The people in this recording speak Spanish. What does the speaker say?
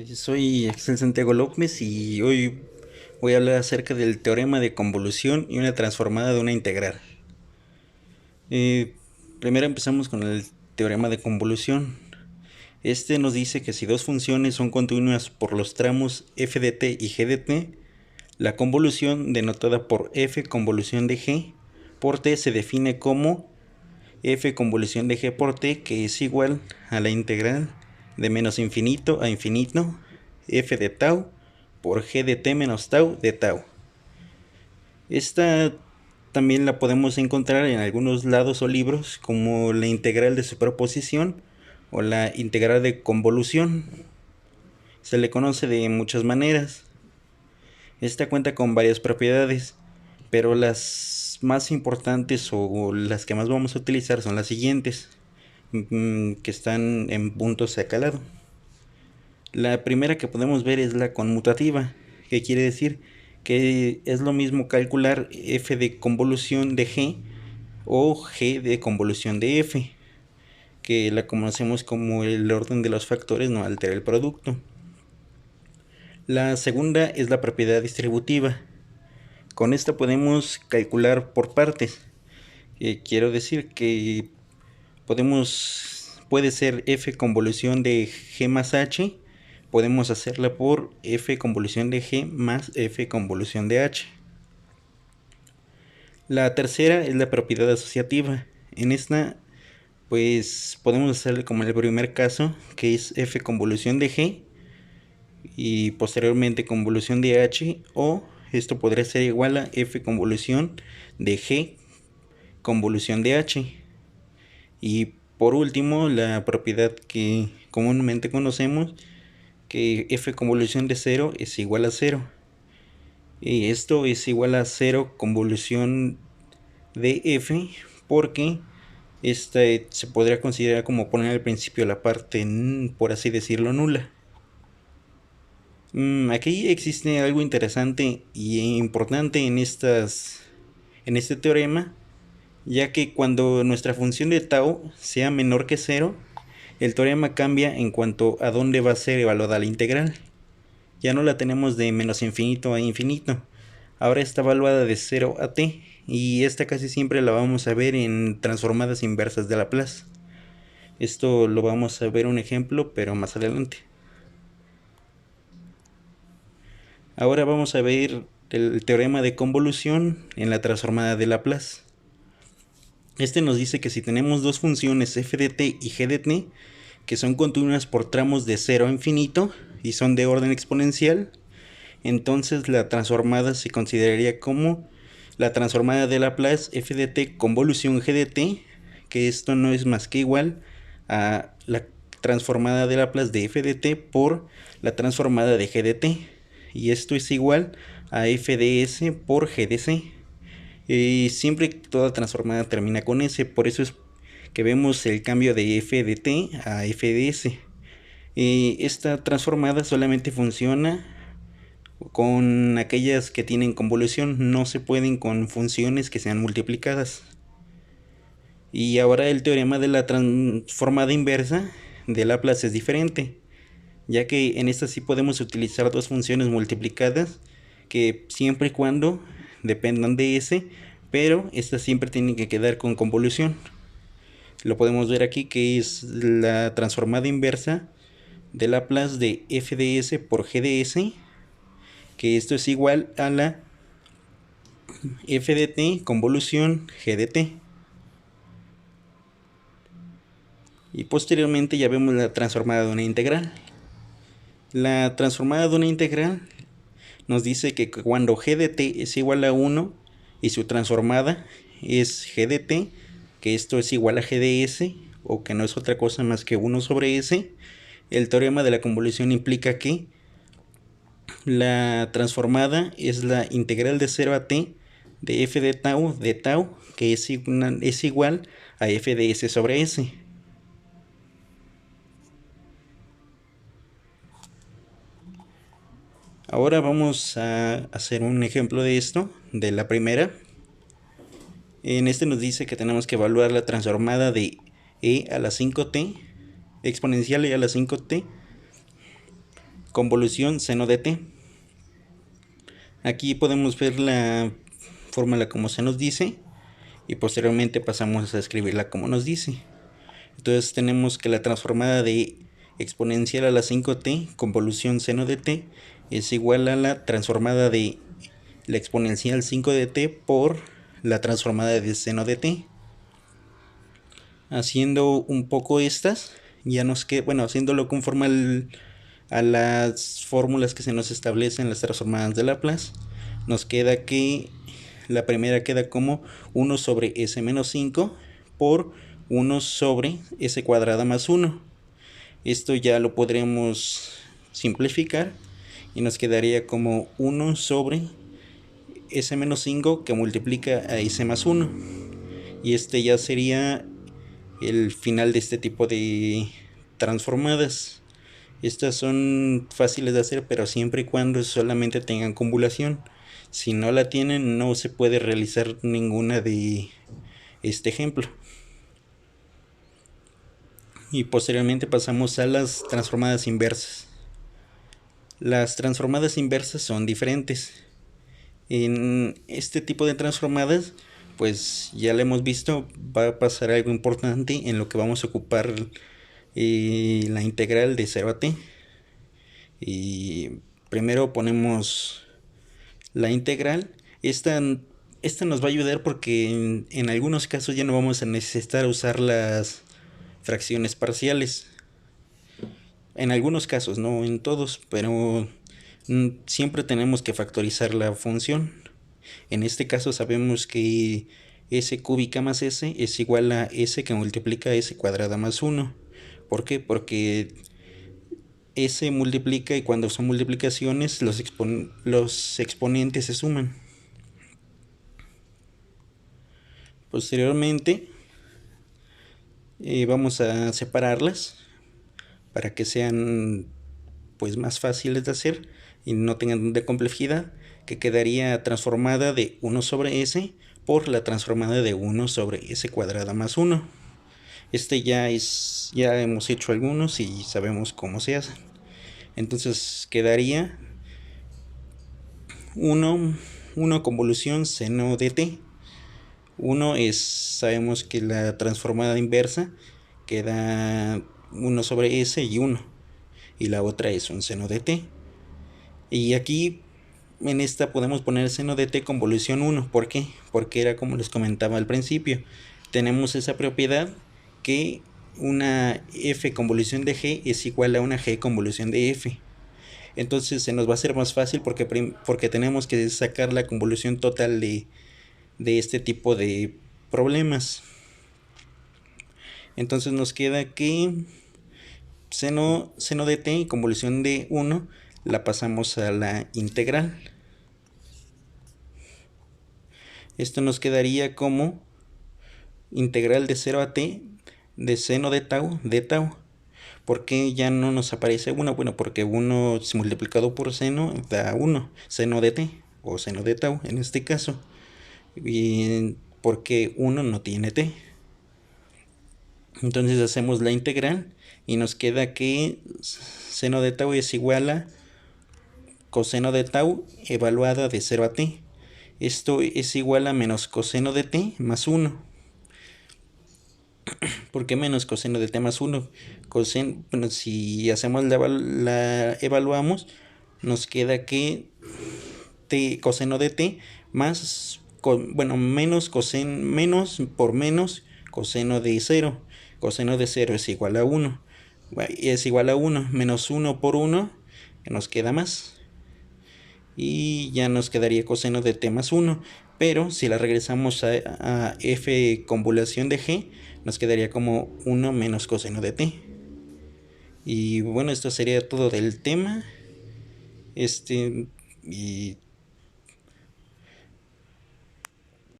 Soy Axel Santiago López y hoy voy a hablar acerca del teorema de convolución y una transformada de una integral. Eh, Primero empezamos con el teorema de convolución. Este nos dice que si dos funciones son continuas por los tramos f de t y g de t, la convolución denotada por f convolución de g por t se define como f convolución de g por t, que es igual a la integral de menos infinito a infinito f de tau por g de t menos tau de tau. Esta también la podemos encontrar en algunos lados o libros como la integral de superposición o la integral de convolución. Se le conoce de muchas maneras. Esta cuenta con varias propiedades, pero las más importantes o las que más vamos a utilizar son las siguientes, que están en puntos acá al lado. La primera que podemos ver es la conmutativa, que quiere decir que es lo mismo calcular f de convolución de g o g de convolución de f, que la conocemos como el orden de los factores no altera el producto. La segunda es la propiedad distributiva. Con esta podemos calcular por partes. Quiero decir que puede ser f convolución de g más h, podemos hacerla por f convolución de g más f convolución de h. La tercera es la propiedad asociativa. En esta pues podemos hacerle como en el primer caso, que es f convolución de g y posteriormente convolución de h, o esto podría ser igual a f convolución de g convolución de h. Y por último, la propiedad que comúnmente conocemos, que f convolución de 0 es igual a 0. Y esto es igual a 0 convolución de f, porque esta se podría considerar como poner al principio la parte, por así decirlo, nula. Aquí existe algo interesante y importante en este teorema, ya que cuando nuestra función de tau sea menor que 0, el teorema cambia en cuanto a dónde va a ser evaluada la integral. Ya no la tenemos de menos infinito a infinito, ahora está evaluada de 0 a t, y esta casi siempre la vamos a ver en transformadas inversas de Laplace. Esto lo vamos a ver un ejemplo, pero más adelante. Ahora vamos a ver el teorema de convolución en la transformada de Laplace. Este nos dice que si tenemos dos funciones f de t y g de t, que son continuas por tramos de 0 a infinito y son de orden exponencial, entonces la transformada se consideraría como la transformada de Laplace f de t convolución g de t, que esto no es más que igual a la transformada de Laplace de f de t por la transformada de g de t, y esto es igual a f de s por g de c. Y siempre toda transformada termina con s, por eso es que vemos el cambio de f de t a f de s. Esta transformada solamente funciona con aquellas que tienen convolución, no se pueden con funciones que sean multiplicadas. Y ahora el teorema de la transformada inversa de Laplace es diferente, ya que en esta sí podemos utilizar dos funciones multiplicadas que siempre y cuando dependan de s, pero estas siempre tienen que quedar con convolución. Lo podemos ver aquí, que es la transformada inversa de Laplace de f de s por g de s, que esto es igual a la f de t convolución g de t. Y posteriormente ya vemos la transformada de una integral. La transformada de una integral nos dice que cuando g de t es igual a 1 y su transformada es g de t, que esto es igual a g de s, o que no es otra cosa más que 1 sobre s, el teorema de la convolución implica que la transformada es la integral de 0 a t de f de tau, que es igual a f de s sobre s. Ahora vamos a hacer un ejemplo de esto, de la primera. En este nos dice que tenemos que evaluar la transformada de e a la 5t, exponencial e a la 5t, convolución seno de t. Aquí podemos ver la fórmula como se nos dice y posteriormente pasamos a escribirla como nos dice. Entonces tenemos que la transformada de exponencial a la 5t convolución seno de t es igual a la transformada de la exponencial 5 de t por la transformada de seno de t. Haciendo un poco estas, ya nos queda, bueno, haciéndolo conforme a las fórmulas que se nos establecen las transformadas de Laplace, nos queda que la primera queda como 1 sobre s menos 5 por 1 sobre s cuadrada más 1. Esto ya lo podremos simplificar y nos quedaría como 1 sobre s menos 5 que multiplica a s más 1. Y este ya sería el final de este tipo de transformadas. Estas son fáciles de hacer, pero siempre y cuando solamente tengan convolución. Si no la tienen, no se puede realizar ninguna de este ejemplo. Y posteriormente pasamos a las transformadas inversas. Las transformadas inversas son diferentes. En este tipo de transformadas, pues ya lo hemos visto, va a pasar algo importante en lo que vamos a ocupar la integral de 0 a t. Y primero ponemos la integral. Esta nos va a ayudar porque en algunos casos ya no vamos a necesitar usar las fracciones parciales. En algunos casos, no en todos, pero siempre tenemos que factorizar la función. En este caso sabemos que s cúbica más s es igual a s que multiplica s cuadrada más 1. ¿Por qué? Porque s multiplica y cuando son multiplicaciones los exponentes se suman. Posteriormente vamos a separarlas para que sean pues más fáciles de hacer y no tengan de complejidad, que quedaría transformada de 1 sobre s por la transformada de 1 sobre s cuadrada más 1. Ya hemos hecho algunos y sabemos cómo se hacen. Entonces quedaría 1 convolución seno de t. Sabemos que la transformada inversa queda 1 sobre s y 1. Y la otra es un seno de t. Y aquí en esta podemos poner seno de t convolución 1. ¿Por qué? Porque era como les comentaba al principio. Tenemos esa propiedad que una f convolución de g es igual a una g convolución de f. Entonces se nos va a hacer más fácil porque tenemos que sacar la convolución total de este tipo de problemas. Entonces nos queda que seno de t y convolución de 1 la pasamos a la integral. Esto nos quedaría como integral de 0 a t de seno de tau. ¿Por qué ya no nos aparece 1? Bueno, porque 1 multiplicado por seno da 1, seno de t o seno de tau en este caso. Y porque 1 no tiene t. Entonces hacemos la integral y nos queda que seno de tau es igual a coseno de tau evaluada de 0 a t. Esto es igual a menos coseno de t más 1. ¿Por qué menos coseno de t más 1? Bueno, si hacemos la evaluamos, nos queda que coseno de t más, menos por menos coseno de 0. Coseno de 0 es igual a 1. Es igual a 1. Menos 1 por 1, que nos queda más. Y ya nos quedaría coseno de t más 1. Pero si la regresamos a f convolución de g, nos quedaría como 1 menos coseno de t. Y bueno, esto sería todo del tema. Y